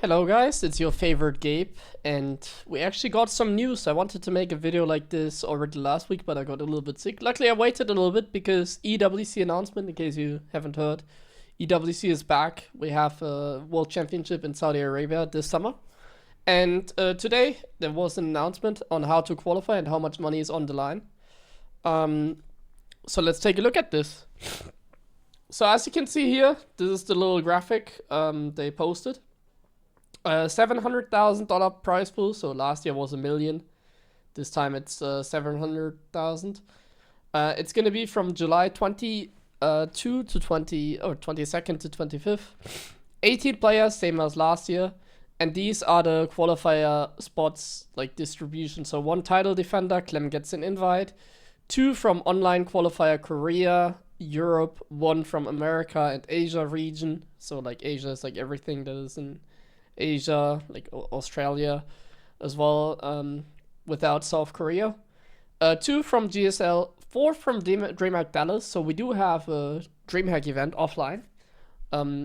Hello guys, it's your favorite Gabe, and we actually got some news. I wanted to make a video like this already last week, but I got a little bit sick. Luckily I waited a little bit because EWC announcement, in case you haven't heard. EWC is back. We have a World Championship in Saudi Arabia this summer. And today there was an announcement on how to qualify and how much money is on the line. So let's take a look at this. So as you can see here, this is the little graphic they posted. $700,000 prize pool. So last year was $1 million. This time it's 700,000. It's gonna be from July 22 to 22nd to 25th. 18 players, same as last year. And these are the qualifier spots, like distribution. So 1 title defender, Clem gets an invite. 2 from online qualifier Korea, Europe. 1 from America and Asia region. So like Asia is like everything that is in Asia, like Australia as well, without South Korea. 2 from GSL, 4 from DreamHack Dallas. So we do have a DreamHack event offline.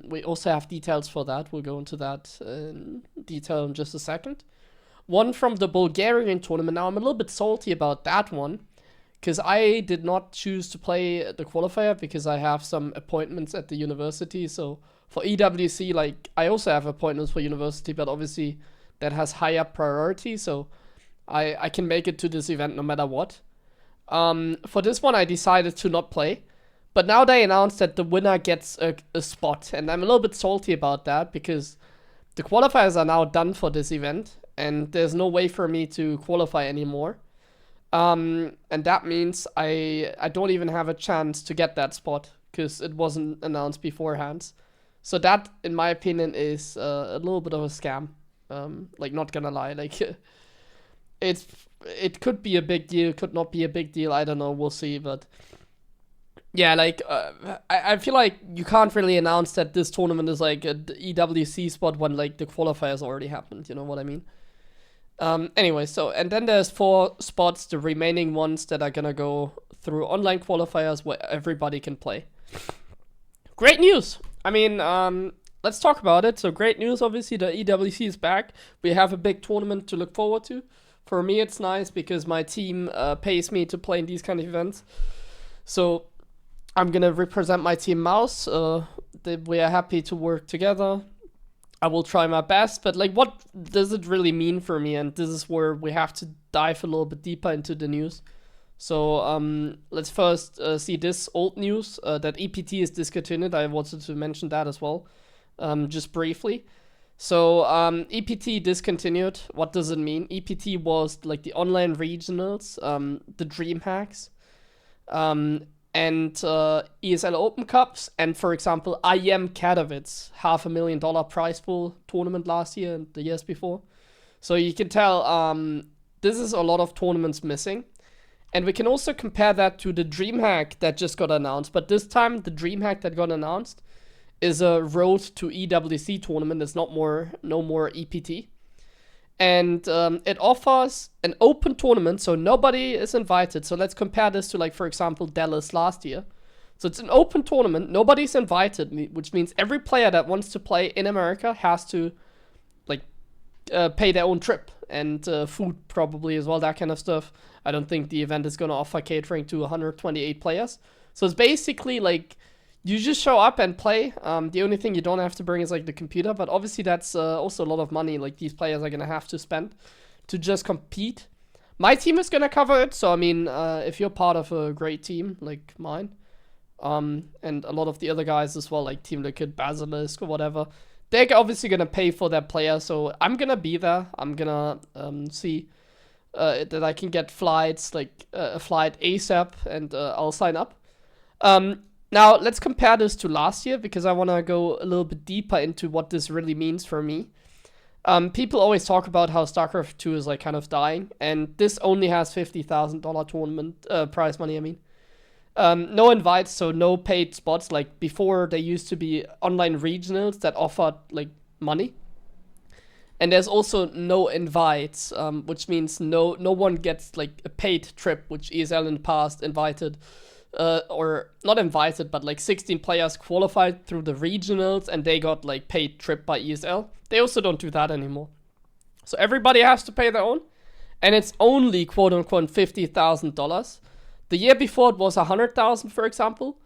We also have details for that. We'll go into that in detail in just a second. 1 from the Bulgarian tournament. Now I'm a little bit salty about that one, because I did not choose to play the qualifier because I have some appointments at the university. So for EWC, like, I also have appointments for university, but obviously that has higher priority. So I can make it to this event no matter what. For this one, I decided to not play. But now they announced that the winner gets a spot. And I'm a little bit salty about that because the qualifiers are now done for this event. And there's no way for me to qualify anymore. And that means I don't even have a chance to get that spot because it wasn't announced beforehand. So that, in my opinion, is a little bit of a scam. Like, not gonna lie, like it could be a big deal, could not be a big deal. I don't know, we'll see. But yeah, like I feel like you can't really announce that this tournament is like a EWC spot when like the qualifiers already happened. You know what I mean? Anyway, so, and then there's 4 spots, the remaining ones that are gonna go through online qualifiers where everybody can play. Great news! I mean, let's talk about it. So great news, obviously, the EWC is back. We have a big tournament to look forward to. For me, it's nice because my team pays me to play in these kind of events. So I'm gonna represent my team Mouse. We are happy to work together. I will try my best, but like, what does it really mean for me? And this is where we have to dive a little bit deeper into the news. So let's first see this old news that EPT is discontinued. I wanted to mention that as well, just briefly. So EPT discontinued. What does it mean? EPT was like the online regionals, the DreamHacks, and ESL Open Cups, and for example, IEM Katowice, $500,000 prize pool tournament last year and the years before. So you can tell this is a lot of tournaments missing. And we can also compare that to the DreamHack that just got announced. But this time, the DreamHack that got announced is a road to EWC tournament. It's no more EPT. And it offers an open tournament, so nobody is invited. So let's compare this to, like, for example, Dallas last year. So it's an open tournament, nobody's invited, which means every player that wants to play in America has to, like, pay their own trip and food probably as well, that kind of stuff. I don't think the event is going to offer catering to 128 players. So it's basically like you just show up and play. The only thing you don't have to bring is like the computer, but obviously that's also a lot of money like these players are going to have to spend to just compete. My team is going to cover it. So I mean, if you're part of a great team like mine, and a lot of the other guys as well, like Team Liquid, Basilisk or whatever, they're obviously going to pay for their player. So I'm going to be there. I'm going to see that I can get flights, like a flight ASAP, and I'll sign up. Now, let's compare this to last year, because I want to go a little bit deeper into what this really means for me. People always talk about how StarCraft 2 is like kind of dying, and this only has $50,000 tournament prize money, I mean. No invites, so no paid spots. Like before, there used to be online regionals that offered like money. And there's also no invites, which means no one gets like a paid trip, which ESL in the past invited or not invited, but like 16 players qualified through the regionals and they got like paid trip by ESL. They also don't do that anymore. So everybody has to pay their own, and it's only quote unquote $50,000. The year before it was 100,000, for example,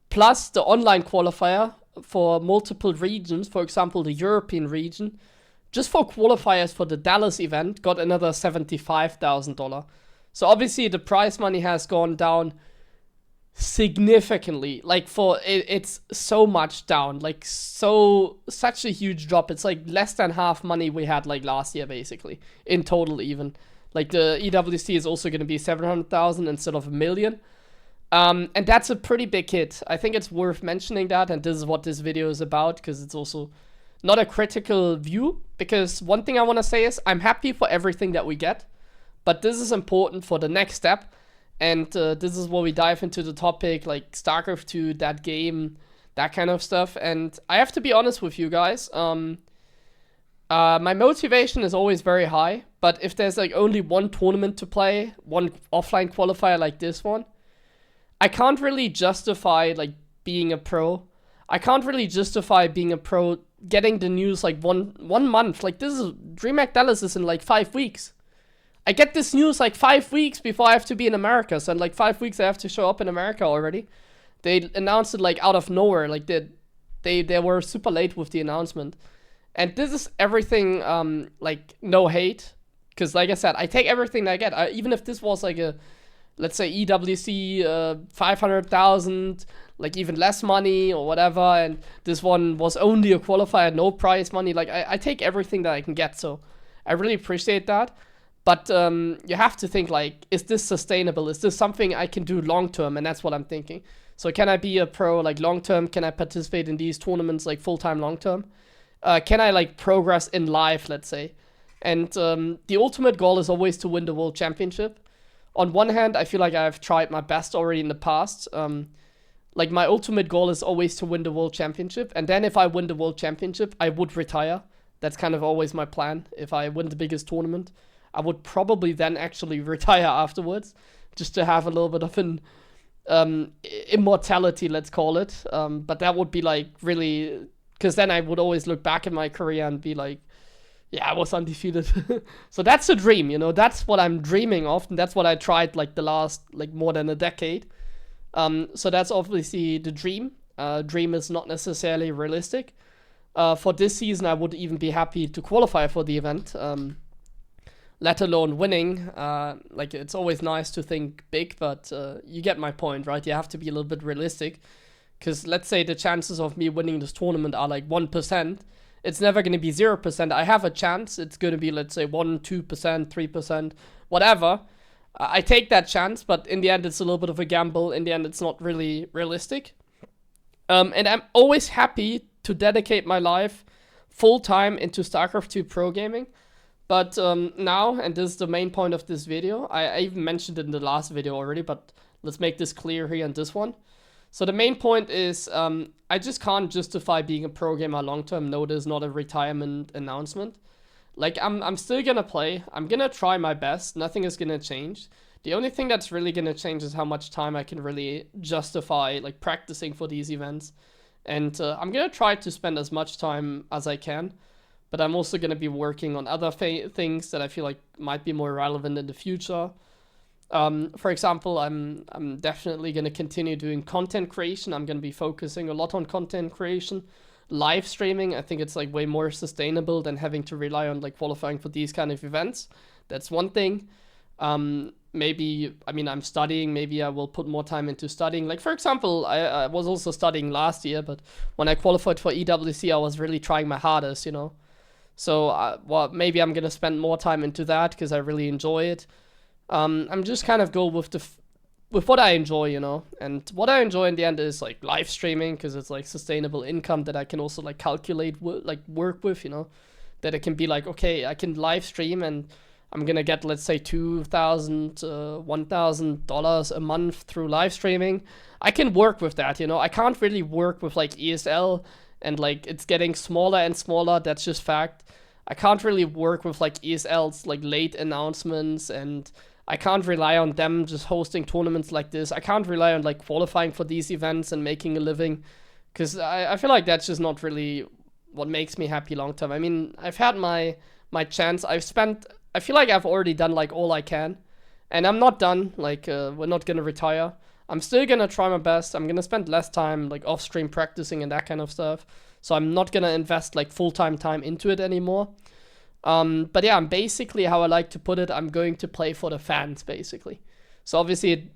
plus the online qualifier for multiple regions. For example, the European region, just for qualifiers for the Dallas event, got another $75,000. So obviously the prize money has gone down significantly. Like for it's so much down, like such a huge drop. It's like less than half money we had like last year, basically, in total. Even like the EWC is also going to be 700,000 instead of 1 million. And that's a pretty big hit. I think it's worth mentioning that, and this is what this video is about, because it's also not a critical view. Because one thing I want to say is I'm happy for everything that we get, but this is important for the next step. And this is where we dive into the topic, like StarCraft 2, that game, that kind of stuff. And I have to be honest with you guys. My motivation is always very high. But if there's like only one tournament to play, one offline qualifier like this one, I can't really justify like being a pro. I can't really justify being a pro, getting the news like one month. Like this is DreamHack Dallas is in like 5 weeks. I get this news like 5 weeks before I have to be in America. So in like 5 weeks I have to show up in America already. They announced it like out of nowhere. Like they were super late with the announcement. And this is everything, like no hate. Because like I said, I take everything that I get. Even if this was like a, let's say EWC 500,000, like even less money or whatever. And this one was only a qualifier, no prize money. Like I take everything that I can get. So I really appreciate that. But you have to think like, is this sustainable? Is this something I can do long term? And that's what I'm thinking. So can I be a pro like long term? Can I participate in these tournaments like full time long term? Can I like progress in life, let's say? And the ultimate goal is always to win the world championship. On one hand, I feel like I've tried my best already in the past. Like my ultimate goal is always to win the world championship. And then if I win the world championship, I would retire. That's kind of always my plan. If I win the biggest tournament, I would probably then actually retire afterwards, just to have a little bit of an immortality, let's call it. But that would be like really, because then I would always look back at my career and be like, yeah, I was undefeated. So that's a dream, you know, that's what I'm dreaming of. And that's what I tried like the last, like more than a decade. So that's obviously the dream. Dream is not necessarily realistic. For this season, I would even be happy to qualify for the event. Let alone winning. Like it's always nice to think big, but you get my point, right? You have to be a little bit realistic, because let's say the chances of me winning this tournament are like 1%. It's never going to be 0%. I have a chance. It's going to be, let's say, 1, 2%, 3%, whatever. I take that chance, but in the end, it's a little bit of a gamble. In the end, it's not really realistic. And I'm always happy to dedicate my life full time into StarCraft 2 pro gaming. But now, and this is the main point of this video, I even mentioned it in the last video already, but let's make this clear here in this one. So the main point is, I just can't justify being a pro gamer long-term. No, there's not a retirement announcement. Like, I'm still gonna play. I'm gonna try my best. Nothing is gonna change. The only thing that's really gonna change is how much time I can really justify, like, practicing for these events. And I'm gonna try to spend as much time as I can. But I'm also going to be working on other things that I feel like might be more relevant in the future. For example, I'm definitely going to continue doing content creation. I'm going to be focusing a lot on content creation. Live streaming, I think it's like way more sustainable than having to rely on like qualifying for these kind of events. That's one thing. Maybe, I mean, I'm studying. Maybe I will put more time into studying. Like, for example, I was also studying last year, but when I qualified for EWC, I was really trying my hardest, you know. So, well, maybe I'm going to spend more time into that because I really enjoy it. I'm just kind of go with with what I enjoy, you know. And what I enjoy in the end is like live streaming, because it's like sustainable income that I can also like calculate, like work with, you know. That it can be like, okay, I can live stream and I'm going to get, let's say, $2,000, $1,000 a month through live streaming. I can work with that, you know. I can't really work with like ESL, and like it's getting smaller and smaller. That's just fact. I can't really work with like ESL's like late announcements, and I can't rely on them just hosting tournaments like this. I can't rely on like qualifying for these events and making a living, because I feel like that's just not really what makes me happy long term. I mean, I've had my chance. I feel like I've already done like all I can, and I'm not done. Like we're not gonna retire. I'm still gonna try my best. I'm gonna spend less time like off stream practicing and that kind of stuff. So I'm not gonna invest like full-time time into it anymore. But yeah, I'm basically, how I like to put it, I'm going to play for the fans, basically. So obviously,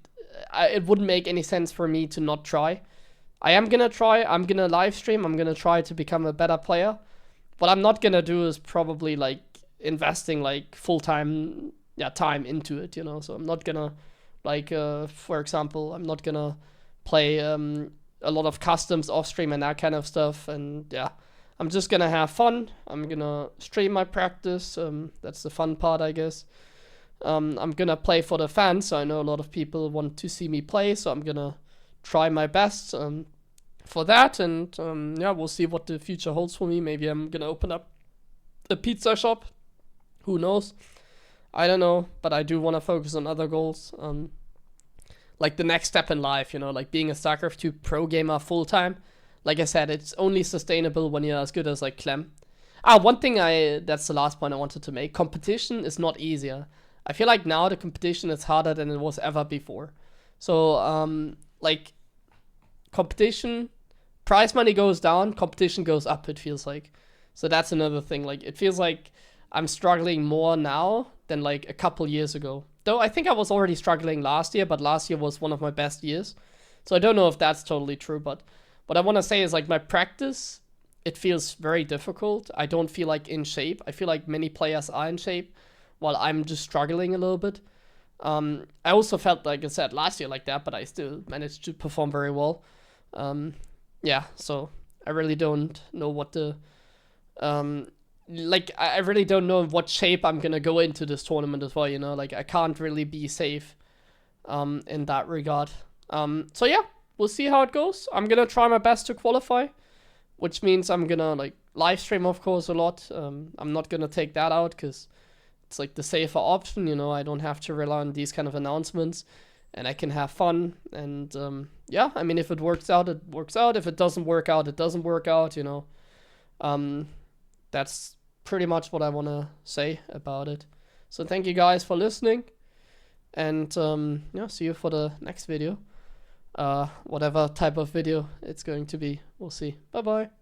it wouldn't make any sense for me to not try. I am gonna try, I'm gonna live stream, I'm gonna try to become a better player. What I'm not gonna do is probably, like, investing, like, full-time, time into it, you know? So I'm not gonna, like, for example, I'm not gonna play a lot of customs off-stream and that kind of stuff, and yeah. I'm just gonna have fun. I'm gonna stream my practice. That's the fun part, I guess. I'm gonna play for the fans. So I know a lot of people want to see me play, so I'm gonna try my best for that. And yeah, we'll see what the future holds for me. Maybe I'm gonna open up a pizza shop. Who knows? I don't know, but I do want to focus on other goals. Like the next step in life, you know, like being a StarCraft 2 pro gamer full time. Like I said, it's only sustainable when you're as good as like Clem. One thing that's the last point I wanted to make. Competition is not easier. I feel like now the competition is harder than it was ever before. So, like, competition, prize money goes down, competition goes up, it feels like. So that's another thing. Like, it feels like I'm struggling more now than like a couple years ago. Though I think I was already struggling last year, but last year was one of my best years. So I don't know if that's totally true, but what I want to say is, like, my practice, it feels very difficult. I don't feel like in shape. I feel like many players are in shape, while I'm just struggling a little bit. I also felt, like I said, last year like that, but I still managed to perform very well. Yeah, so I really don't know what the... I really don't know what shape I'm gonna go into this tournament as well, you know? Like, I can't really be safe in that regard. So yeah. We'll see how it goes. I'm gonna try my best to qualify, which means I'm gonna like live stream, of course, a lot. I'm not gonna take that out because it's like the safer option, you know. I don't have to rely on these kind of announcements, and I can have fun. And yeah, I mean, if it works out, it works out. If it doesn't work out, it doesn't work out, you know. That's pretty much what I want to say about it. So thank you guys for listening, and yeah, see you for the next video. Whatever type of video it's going to be. We'll see. Bye bye.